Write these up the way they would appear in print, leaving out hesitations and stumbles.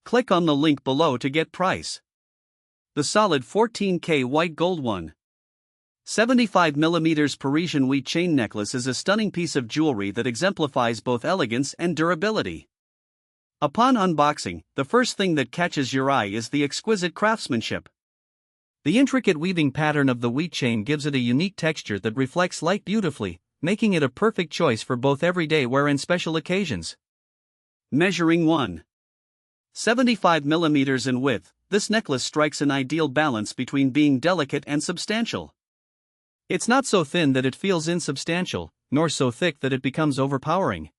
Click on the link below to get price. The solid 14K white gold 1.75mm Parisian Wheat Chain Necklace is a stunning piece of jewelry that exemplifies both elegance and durability. Upon unboxing, the first thing that catches your eye is the exquisite craftsmanship. The intricate weaving pattern of the wheat chain gives it a unique texture that reflects light beautifully, making it a perfect choice for both everyday wear and special occasions. Measuring 1.75mm in width, this necklace strikes an ideal balance between being delicate and substantial. It's not so thin that it feels insubstantial, nor so thick that it becomes overpowering.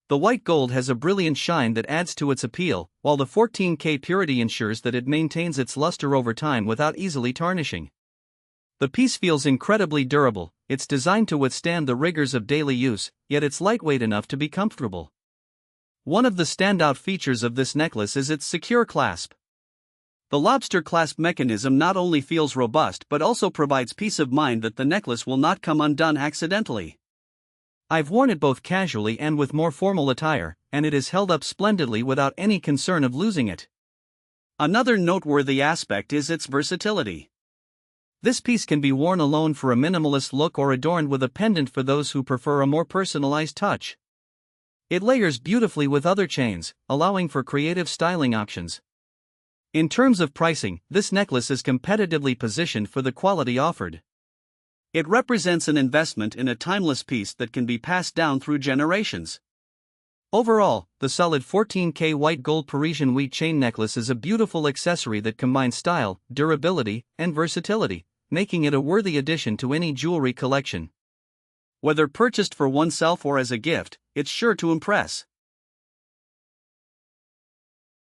The white gold has a brilliant shine that adds to its appeal, while the 14K purity ensures that it maintains its luster over time without easily tarnishing. The piece feels incredibly durable. It's designed to withstand the rigors of daily use, yet it's lightweight enough to be comfortable. One of the standout features of this necklace is its secure clasp. The lobster clasp mechanism not only feels robust but also provides peace of mind that the necklace will not come undone accidentally. I've worn it both casually and with more formal attire, and it is held up splendidly without any concern of losing it. Another noteworthy aspect is its versatility. This piece can be worn alone for a minimalist look or adorned with a pendant for those who prefer a more personalized touch. It layers beautifully with other chains, allowing for creative styling options. In terms of pricing, this necklace is competitively positioned for the quality offered. It represents an investment in a timeless piece that can be passed down through generations. Overall, the solid 14K white gold Parisian wheat chain necklace is a beautiful accessory that combines style, durability, and versatility, making it a worthy addition to any jewelry collection. Whether purchased for oneself or as a gift, it's sure to impress.